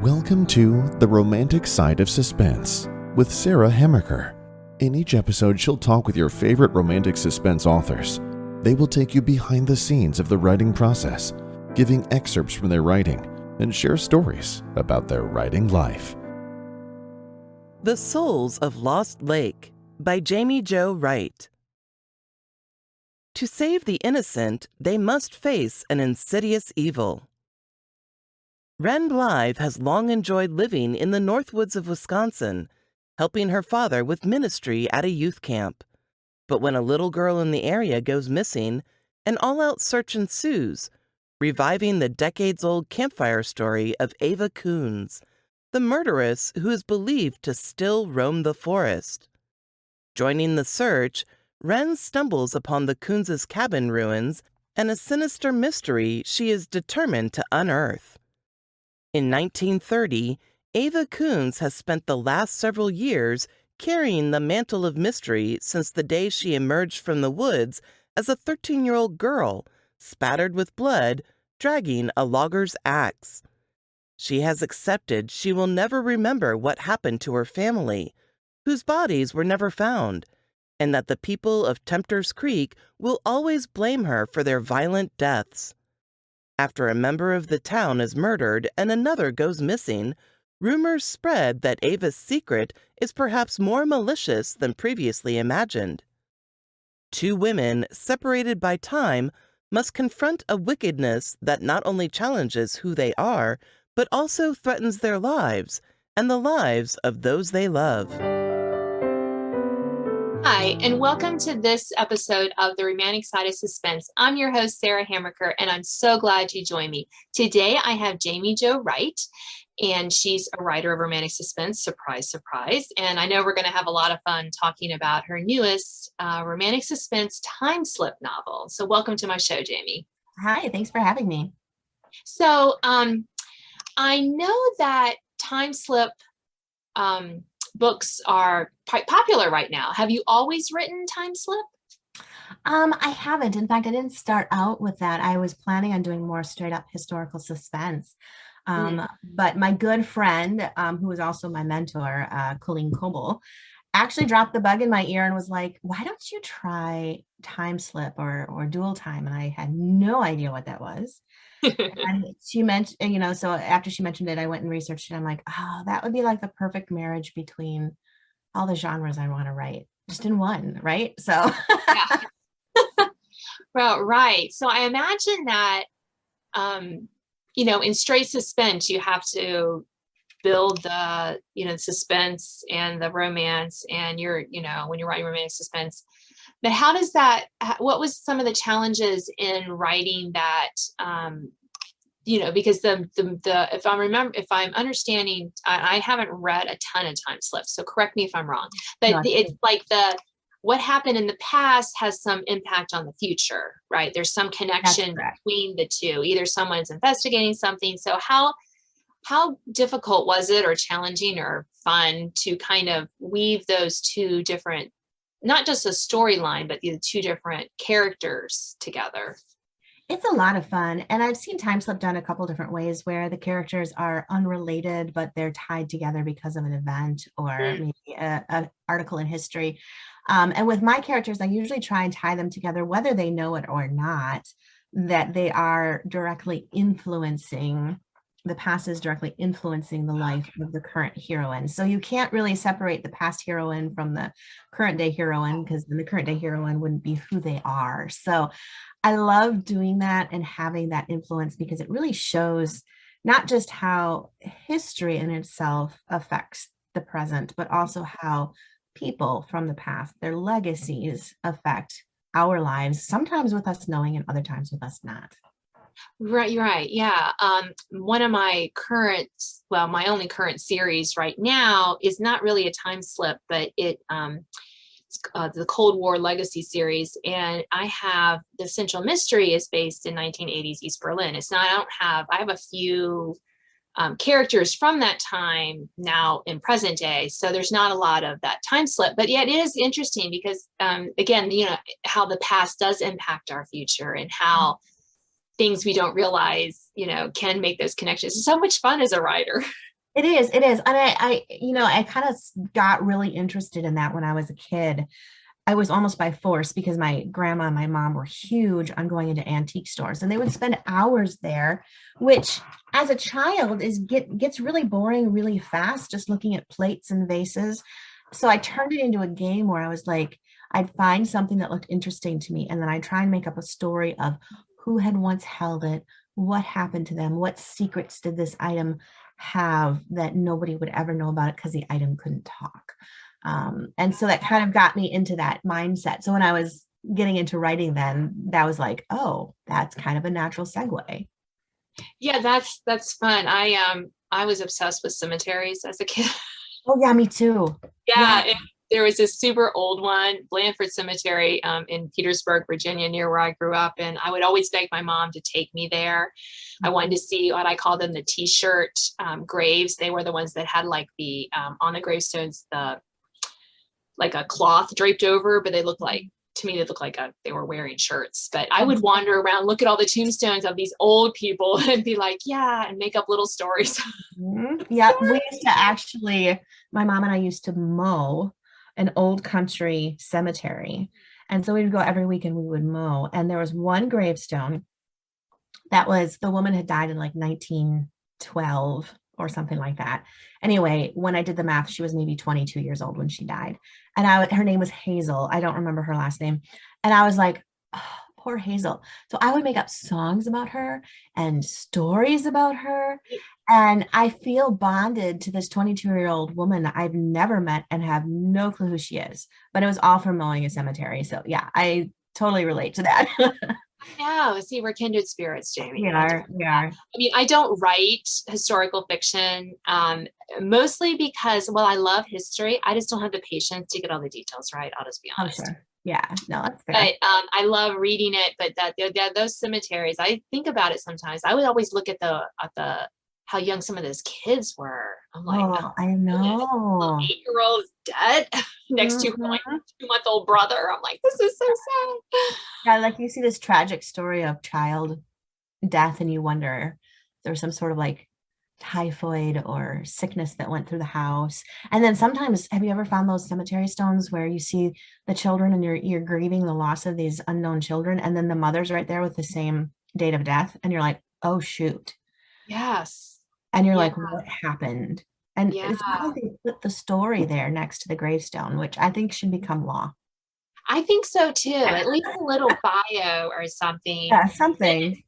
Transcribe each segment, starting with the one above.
Welcome to The Romantic Side of Suspense with Sarah Hemmerker. In each episode, she'll talk with your favorite romantic suspense authors. They will take you behind the scenes of the writing process, giving excerpts from their writing, and share stories about their writing life. The Souls of Lost Lake by Jaime Jo Wright. To save the innocent, they must face an insidious evil. Wren Blythe has long enjoyed living in the Northwoods of Wisconsin, helping her father with ministry at a youth camp. But when a little girl in the area goes missing, an all-out search ensues, reviving the decades-old campfire story of Ava Coons, the murderess who is believed to still roam the forest. Joining the search, Wren stumbles upon the Coons' cabin ruins and a sinister mystery she is determined to unearth. In 1930, Ava Coons has spent the last several years carrying the mantle of mystery since the day she emerged from the woods as a 13-year-old girl, spattered with blood, dragging a logger's axe. She has accepted she will never remember what happened to her family, whose bodies were never found, and that the people of Tempter's Creek will always blame her for their violent deaths. After a member of the town is murdered and another goes missing, rumors spread that Ava's secret is perhaps more malicious than previously imagined. Two women, separated by time, must confront a wickedness that not only challenges who they are, but also threatens their lives and the lives of those they love. Hi, and welcome to this episode of The Romantic Side of Suspense. I'm your host, Sarah Hemmerker, and I'm so glad you joined me. Today, I have Jaime Jo Wright, and she's a writer of romantic suspense, surprise, surprise. And I know we're going to have a lot of fun talking about her newest romantic suspense time slip novel. So welcome to my show, Jaime. Hi, thanks for having me. So I know that time slip books are quite popular right now. Have you always written time slip? I haven't. In fact, I didn't start out with that. I was planning on doing more straight up historical suspense. But my good friend, who was also my mentor, Colleen Coble, actually dropped the bug in my ear and was like, why don't you try time slip or dual time? And I had no idea what that was. And she mentioned, so after she mentioned it, I went and researched it. I'm like, oh, that would be like the perfect marriage between all the genres I want to write, just in one, right? So, yeah. Well, right. So I imagine that, in straight suspense, you have to build the, suspense and the romance, and when you're writing romantic suspense. But how does that, what was some of the challenges in writing that, because if I'm understanding, I haven't read a ton of time slips, so correct me if I'm wrong, but it's like what happened in the past has some impact on the future, right? There's some connection between the two, either someone's investigating something. So how difficult was it, or challenging or fun, to kind of weave those two different, not just a storyline, but the two different characters together? It's a lot of fun. And I've seen time slip done a couple different ways where the characters are unrelated, but they're tied together because of an event or maybe an article in history. And with my characters, I usually try and tie them together, whether they know it or not, that they are directly influencing, the past is directly influencing the life of the current heroine. So you can't really separate the past heroine from the current day heroine, because then the current day heroine wouldn't be who they are. So I love doing that and having that influence, because it really shows not just how history in itself affects the present, but also how people from the past, their legacies, affect our lives, sometimes with us knowing and other times with us not. Right. Yeah. One of my my only current series right now is not really a time slip, but it's the Cold War Legacy series. And I have the central mystery is based in 1980s East Berlin. I have a few characters from that time now in present day. So there's not a lot of that time slip, but yet it is interesting because, again, how the past does impact our future, and how things we don't realize can make those connections. It's so much fun as a writer. It is. And I kind of got really interested in that when I was a kid. I was almost by force because my grandma and my mom were huge on going into antique stores, and they would spend hours there, which as a child gets really boring really fast, just looking at plates and vases. So I turned it into a game where I was like, I'd find something that looked interesting to me, and then I'd try and make up a story of who had once held it, what happened to them, what secrets did this item have that nobody would ever know about it because the item couldn't talk. And so that kind of got me into that mindset. So when I was getting into writing, then that was like, oh, that's kind of a natural segue. Yeah, that's fun. I was obsessed with cemeteries as a kid. Oh yeah, me too. Yeah. There was this super old one, Blandford Cemetery, in Petersburg, Virginia, near where I grew up. And I would always beg my mom to take me there. I wanted to see what I call them the T-shirt graves. They were the ones that had like the on the gravestones, like a cloth draped over, but they looked like, to me, they looked like they were wearing shirts. But I would wander around, look at all the tombstones of these old people and be like, yeah, and make up little stories. Yeah, we used to actually, my mom and I used to mow an old country cemetery. And so we would go every week and we would mow. And there was one gravestone that was, the woman had died in like 1912 or something like that. Anyway, when I did the math, she was maybe 22 years old when she died. And her name was Hazel. I don't remember her last name. And I was like, oh, poor Hazel. So I would make up songs about her and stories about her. And I feel bonded to this 22-year-old woman I've never met and have no clue who she is. But it was all from mowing a cemetery. So yeah, I totally relate to that. Yeah, see, we're kindred spirits, Jamie. We are. I mean, I don't write historical fiction, mostly because, well, I love history. I just don't have the patience to get all the details right. I'll just be honest. Oh, sure. Yeah, no, that's fair. But I love reading it. But those cemeteries, I think about it sometimes. I would always look at how young some of those kids were. I'm like, oh, I know. 8-year-old's dead next to my 2-month-old brother. I'm like, this is so sad. Yeah, like you see this tragic story of child death and you wonder if there's some sort of like typhoid or sickness that went through the house. And then sometimes, have you ever found those cemetery stones where you see the children and you're grieving the loss of these unknown children, and then the mother's right there with the same date of death, and you're like, oh shoot. Yes. And you're like, what happened? And it's how they put the story there next to the gravestone, which I think should become law. I think so too. At least a little bio or something. Yeah, something.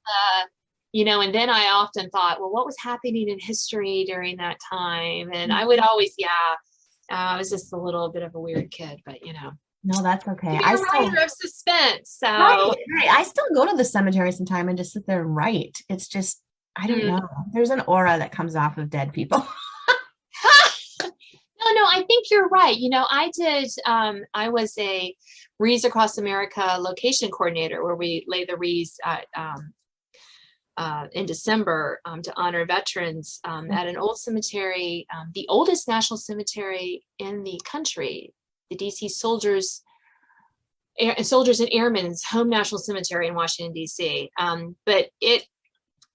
And then I often thought, well, what was happening in history during that time? And I would always, I was just a little bit of a weird kid, but No, that's okay. I'm a writer of suspense. So right. I still go to the cemetery sometime and just sit there and write. It's just, I don't know. There's an aura that comes off of dead people. No, I think you're right. I was a Wreaths Across America location coordinator where we lay the wreaths in December to honor veterans at an old cemetery, the oldest national cemetery in the country, the DC Soldiers and Airmen's Home National Cemetery in Washington, D.C. But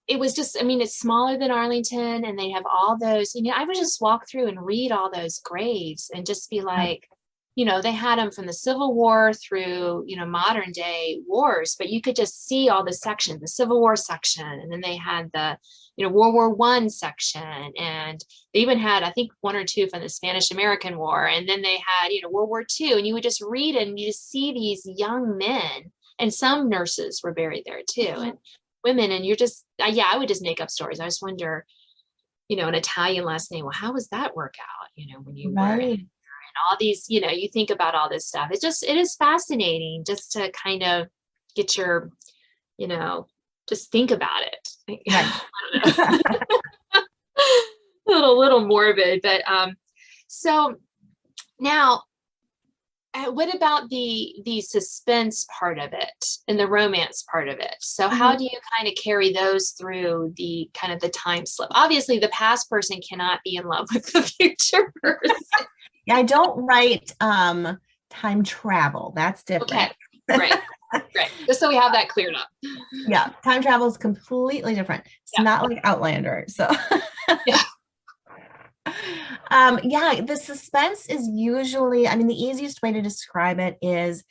it was just, it's smaller than Arlington, and they have all those, I would just walk through and read all those graves and just be like, they had them from the Civil War through, modern day wars, but you could just see all the sections, the Civil War section, and then they had the, World War I section, and they even had, I think, 1 or 2 from the Spanish-American War, and then they had, World War II, and you would just read it, and you just see these young men, and some nurses were buried there too, and women, and you're just, I would just make up stories. I just wonder, an Italian last name, well, how does that work out, when you were in, and all these, you think about all this stuff. It is fascinating just to kind of get your, just think about it. Right. a little morbid, but so now, what about the suspense part of it and the romance part of it? So how do you kind of carry those through the kind of the time slip? Obviously, the past person cannot be in love with the future person. Yeah, I don't write time travel. That's different. Okay, right. Right. Just so we have that cleared up. Yeah, time travel is completely different. It's not like Outlander. So yeah. Yeah, the suspense is usually, I mean, the easiest way to describe it is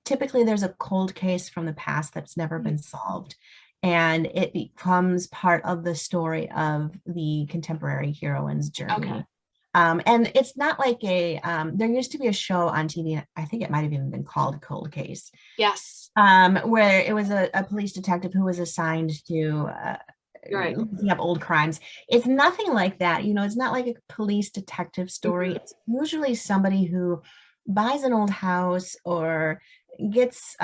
typically there's a cold case from the past that's never been solved. And it becomes part of the story of the contemporary heroine's journey. Okay. And it's not like there used to be a show on TV, I think it might have even been called Cold Case. Yes. Where it was a police detective who was assigned to looking up old crimes. It's nothing like that. It's not like a police detective story. It's usually somebody who buys an old house or gets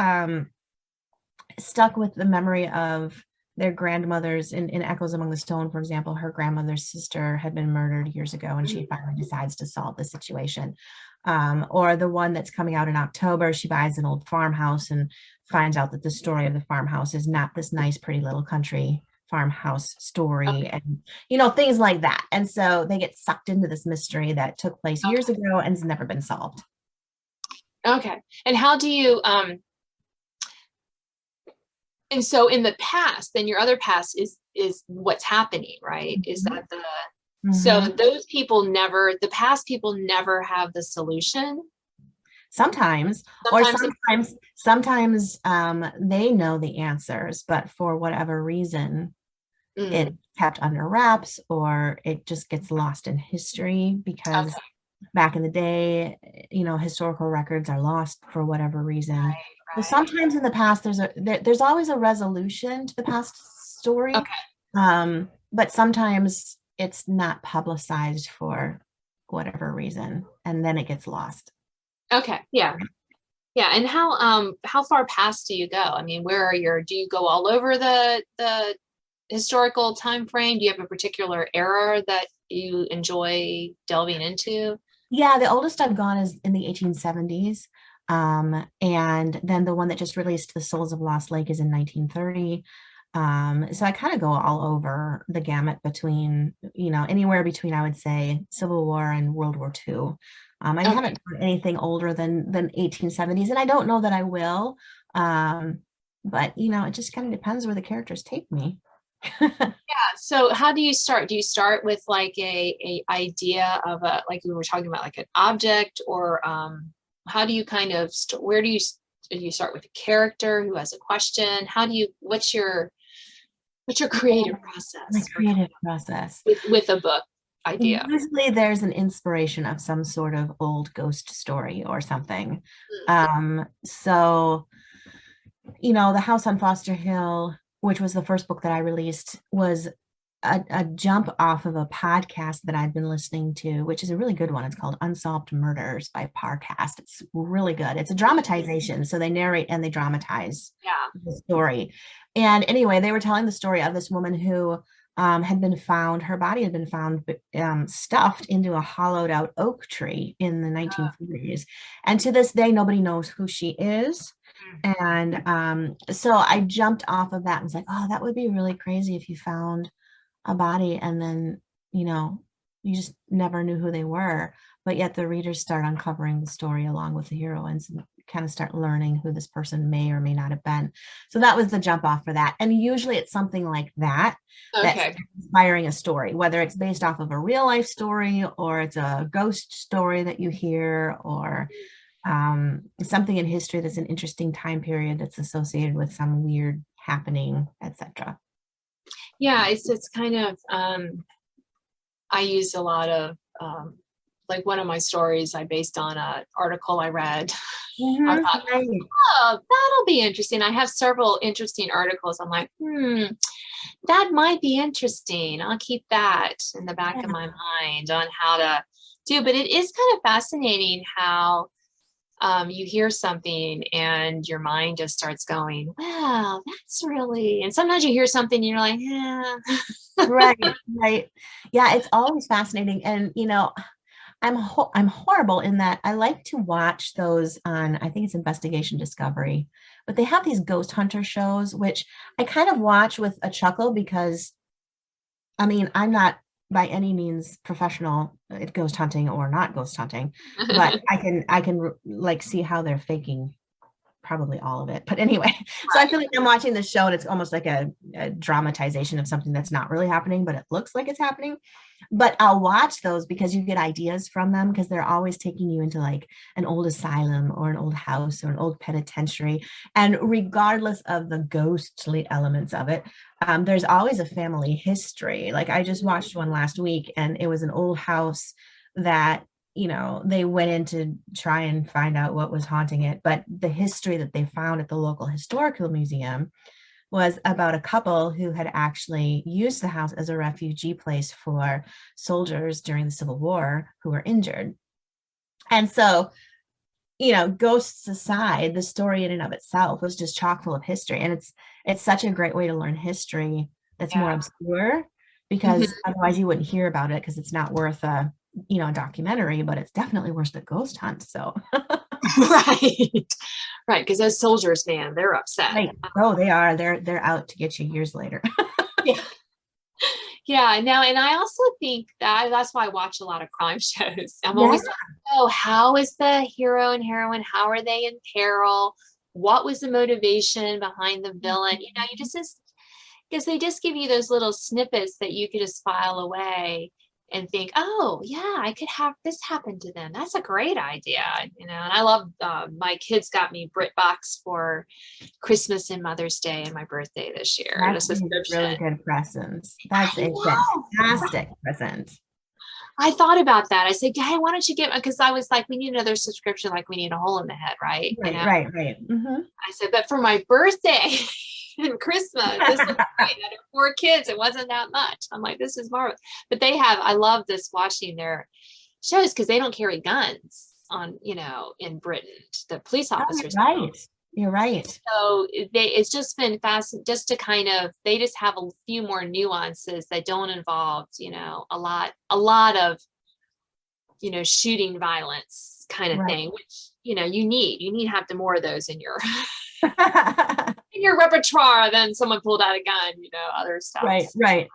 stuck with the memory of their grandmothers. In Echoes Among the Stone, for example, her grandmother's sister had been murdered years ago, and she finally decides to solve the situation. Or the one that's coming out in October, she buys an old farmhouse and finds out that the story of the farmhouse is not this nice, pretty little country farmhouse story, and things like that. And so they get sucked into this mystery that took place years ago and has never been solved. Okay. And how do you and so in the past, then your other past is what's happening, right? Is that so those people the past people never have the solution? Sometimes they know the answers, but for whatever reason, it's kept under wraps, or it just gets lost in history because back in the day, historical records are lost for whatever reason. Right. So sometimes in the past, there's always a resolution to the past story, but sometimes it's not publicized for whatever reason, and then it gets lost. Okay. Yeah. Yeah. And how far past do you go? I mean, do you go all over the historical time frame? Do you have a particular era that you enjoy delving into? Yeah, the oldest I've gone is in the 1870s. And then the one that just released, The Souls of Lost Lake, is in 1930. So I kind of go all over the gamut between, anywhere between, I would say, Civil War and World War II. I haven't done anything older than 1870s, and I don't know that I will. But it just kind of depends where the characters take me. Yeah. So how do you start? Do you start with like a idea of like we were talking about, like an object, or how do you kind of where do you start with a character who has a question? What's your creative process? My creative process with a book idea. Usually there's an inspiration of some sort of old ghost story or something. So The House on Foster Hill, which was the first book that I released, was a jump off of a podcast that I've been listening to, which is a really good one. It's called Unsolved Murders by Parcast. It's really good. It's a dramatization. So they narrate and they dramatize the story. And anyway, they were telling the story of this woman who had been found, her body had been found stuffed into a hollowed out oak tree in the 1940s. And to this day, nobody knows who she is. And so I jumped off of that and was like, oh, that would be really crazy if you found a body and then, you just never knew who they were. But yet the readers start uncovering the story along with the heroines and kind of start learning who this person may or may not have been. So that was the jump off for that. And usually it's something like that that's inspiring a story, whether it's based off of a real life story or it's a ghost story that you hear, or something in history that's an interesting time period that's associated with some weird happening, etc. Yeah, it's kind of I use a lot of like one of my stories I based on an article I read. I thought, oh, that'll be interesting. I have several interesting articles. I'm like, that might be interesting. I'll keep that in the back of my mind on how to do. But it is kind of fascinating how you hear something and your mind just starts going, wow, that's really, and sometimes you hear something and you're like, yeah. right. Yeah, it's always fascinating. And, I'm horrible in that I like to watch those on, I think it's Investigation Discovery, but they have these ghost hunter shows, which I kind of watch with a chuckle because, I'm not by any means professional at ghost hunting or not ghost hunting, but I can like see how they're faking probably all of it. But anyway, so I feel like I'm watching the show and it's almost like a dramatization of something that's not really happening, but it looks like it's happening. But I'll watch those because you get ideas from them, because they're always taking you into like an old asylum or an old house or an old penitentiary. And regardless of the ghostly elements of it, there's always a family history. Like I just watched one last week and it was an old house that, they went in to try and find out what was haunting it. But the history that they found at the local historical museum was about a couple who had actually used the house as a refugee place for soldiers during the Civil War who were injured. And so, ghosts aside, the story in and of itself was just chock full of history. And it's such a great way to learn history that's more obscure, because otherwise you wouldn't hear about it, because it's not worth a documentary, but it's definitely worth the ghost hunt. So right, because those soldiers, man, they're upset. Right. Oh, they are. They're out to get you years later. Yeah. Now, and I also think that's why I watch a lot of crime shows. I'm always like, oh, how is the hero and heroine? How are they in peril? What was the motivation behind the villain? You just because they just give you those little snippets that you could just file away and think, oh yeah, I could have this happen to them. That's a great idea. And I love, my kids got me BritBox for Christmas and Mother's Day and my birthday this year. That's a really good present. That's a fantastic present. I thought about that. I said, hey, why don't you get, because I was like, we need another subscription, like we need a hole in the head, right? Right. Mm-hmm. I said, but for my birthday and Christmas, this was great. I had 4 kids. It wasn't that much. I'm like, this is marvelous. But I love this, watching their shows, because they don't carry guns on, in Britain, the police officers. Oh, right. You're right. So it's just been fascinating just to kind of, they just have a few more nuances that don't involve, a lot of, shooting violence kind of thing, which, you need to have more of those in your in your repertoire than someone pulled out a gun, other stuff. Right.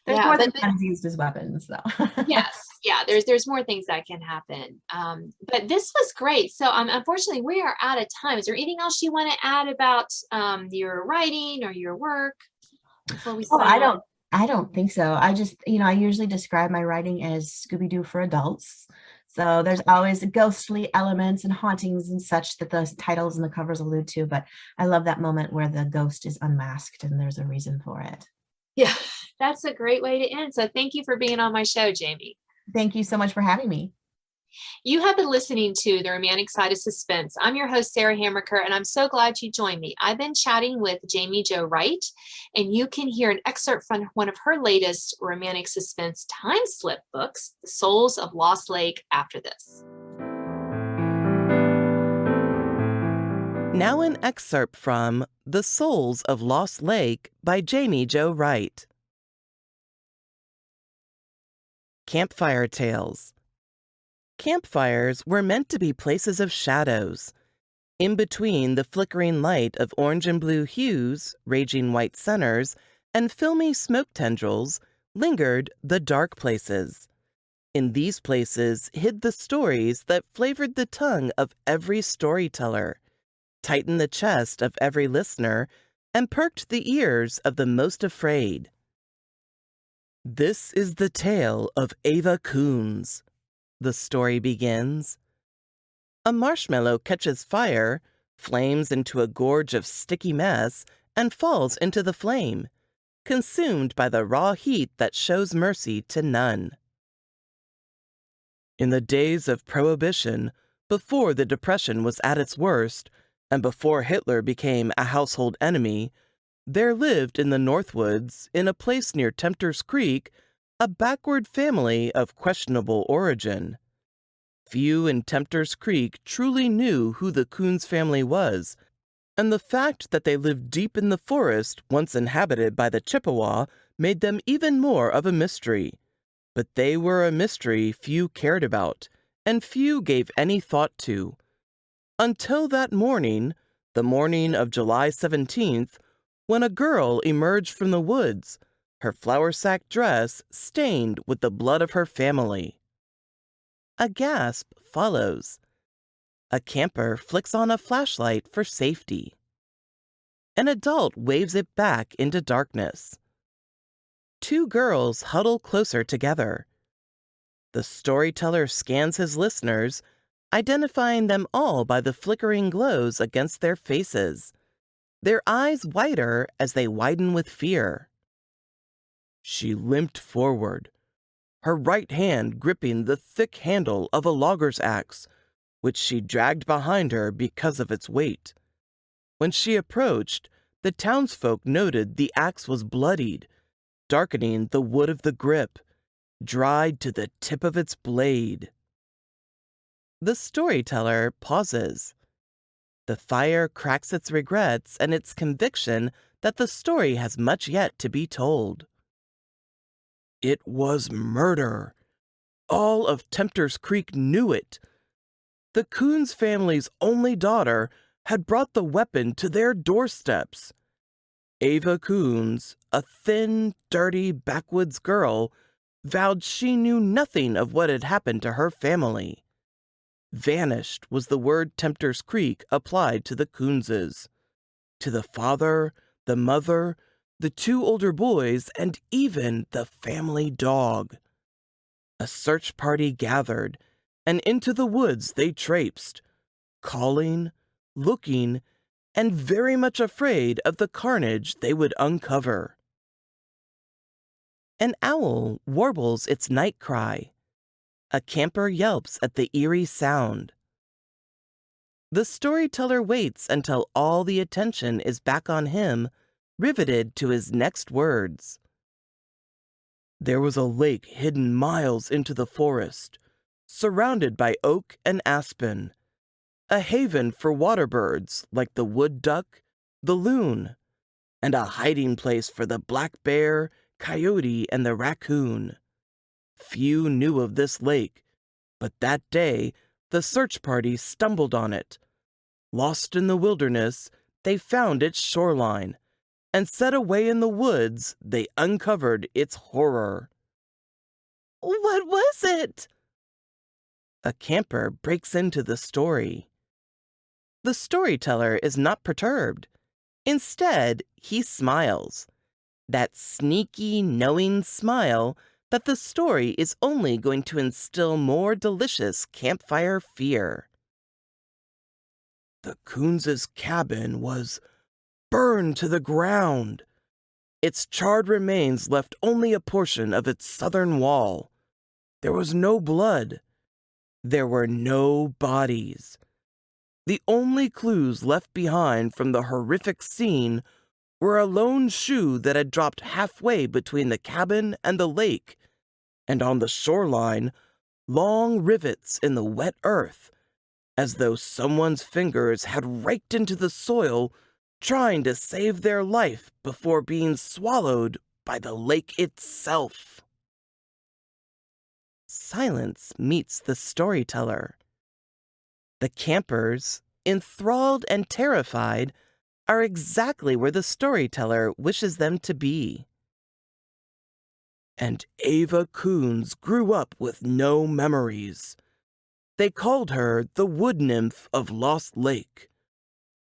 There's more than guns used as weapons, though. Yes. Yeah. There's more things that can happen. But this was great. So unfortunately we are out of time. Is there anything else you want to add about your writing or your work before we sign off? I don't think so. I just, I usually describe my writing as Scooby-Doo for adults. So there's always ghostly elements and hauntings and such that the titles and the covers allude to. But I love that moment where the ghost is unmasked and there's a reason for it. Yeah, that's a great way to end. So thank you for being on my show, Jaime. Thank you so much for having me. You have been listening to The Romantic Side of Suspense. I'm your host, Sarah Hammerker, and I'm so glad you joined me. I've been chatting with Jaime Jo Wright, and you can hear an excerpt from one of her latest romantic suspense time slip books, The Souls of Lost Lake, after this. Now an excerpt from The Souls of Lost Lake by Jaime Jo Wright. Campfire Tales. Campfires were meant to be places of shadows. In between the flickering light of orange and blue hues, raging white centers, and filmy smoke tendrils lingered the dark places. In these places hid the stories that flavored the tongue of every storyteller, tightened the chest of every listener, and perked the ears of the most afraid. This is the tale of Ava Coons. The story begins. A marshmallow catches fire, flames into a gorge of sticky mess, and falls into the flame, consumed by the raw heat that shows mercy to none. In the days of Prohibition, before the Depression was at its worst, and before Hitler became a household enemy, there lived in the Northwoods, in a place near Tempter's Creek, a backward family of questionable origin. Few in Tempter's Creek truly knew who the Coons family was, and the fact that they lived deep in the forest once inhabited by the Chippewa made them even more of a mystery. But they were a mystery few cared about, and few gave any thought to. Until that morning, the morning of July 17th, when a girl emerged from the woods, her flour sack dress stained with the blood of her family. A gasp follows. A camper flicks on a flashlight for safety. An adult waves it back into darkness. Two girls huddle closer together. The storyteller scans his listeners, identifying them all by the flickering glows against their faces, their eyes wider as they widen with fear. She limped forward, her right hand gripping the thick handle of a logger's axe, which she dragged behind her because of its weight. When she approached, the townsfolk noted the axe was bloodied, darkening the wood of the grip, dried to the tip of its blade. The storyteller pauses. The fire cracks its regrets and its conviction that the story has much yet to be told. It was murder. All of Tempter's Creek knew it. The Coons family's only daughter had brought the weapon to their doorsteps. Ava Coons, a thin, dirty backwoods girl, vowed she knew nothing of what had happened to her family. Vanished was the word Tempter's Creek applied to the Coonses, to the father, the mother, the two older boys, and even the family dog. A search party gathered, and into the woods they traipsed, calling, looking, and very much afraid of the carnage they would uncover. An owl warbles its night cry. A camper yelps at the eerie sound. The storyteller waits until all the attention is back on him, riveted to his next words. There was a lake hidden miles into the forest, surrounded by oak and aspen, a haven for water birds like the wood duck, the loon, and a hiding place for the black bear, coyote, and the raccoon. Few knew of this lake, but that day the search party stumbled on it. Lost in the wilderness, they found its shoreline, and set away in the woods they uncovered its horror. What was it? A camper breaks into the story. The storyteller is not perturbed. Instead, he smiles. That sneaky, knowing smile that the story is only going to instill more delicious campfire fear. The Coons' cabin was burned to the ground. Its charred remains left only a portion of its southern wall. There was no blood. There were no bodies. The only clues left behind from the horrific scene were a lone shoe that had dropped halfway between the cabin and the lake, and on the shoreline, long rivets in the wet earth, as though someone's fingers had raked into the soil, trying to save their life before being swallowed by the lake itself. Silence meets the storyteller. The campers, enthralled and terrified, are exactly where the storyteller wishes them to be. And Ava Coons grew up with no memories. They called her the wood nymph of Lost Lake,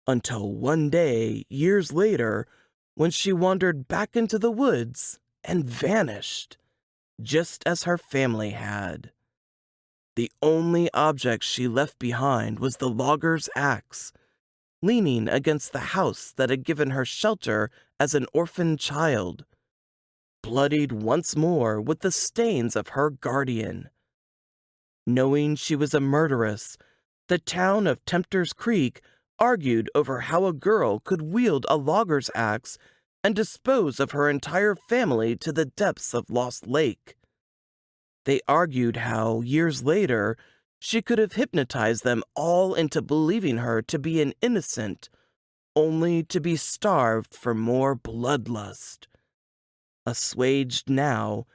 until one day, years later, when she wandered back into the woods and vanished, just as her family had. The only object she left behind was the logger's axe, leaning against the house that had given her shelter as an orphan child, bloodied once more with the stains of her guardian. Knowing she was a murderess, the town of Tempter's Creek argued over how a girl could wield a logger's axe and dispose of her entire family to the depths of Lost Lake. They argued how, years later, she could have hypnotized them all into believing her to be an innocent, only to be starved for more bloodlust. Assuaged now,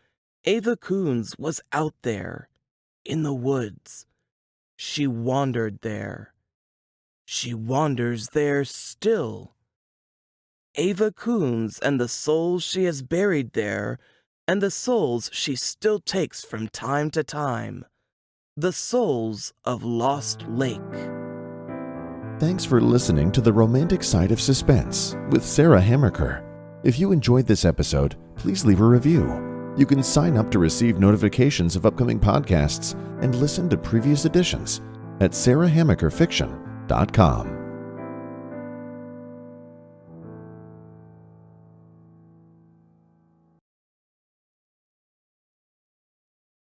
Ava Coons was out there, in the woods. She wandered there. She wanders there still. Ava Coons and the souls she has buried there, and the souls she still takes from time to time. The souls of Lost Lake. Thanks for listening to The Romantic Side of Suspense with Sarah Hammerker. If you enjoyed this episode, please leave a review. You can sign up to receive notifications of upcoming podcasts and listen to previous editions at sarahhammerkerfiction.com.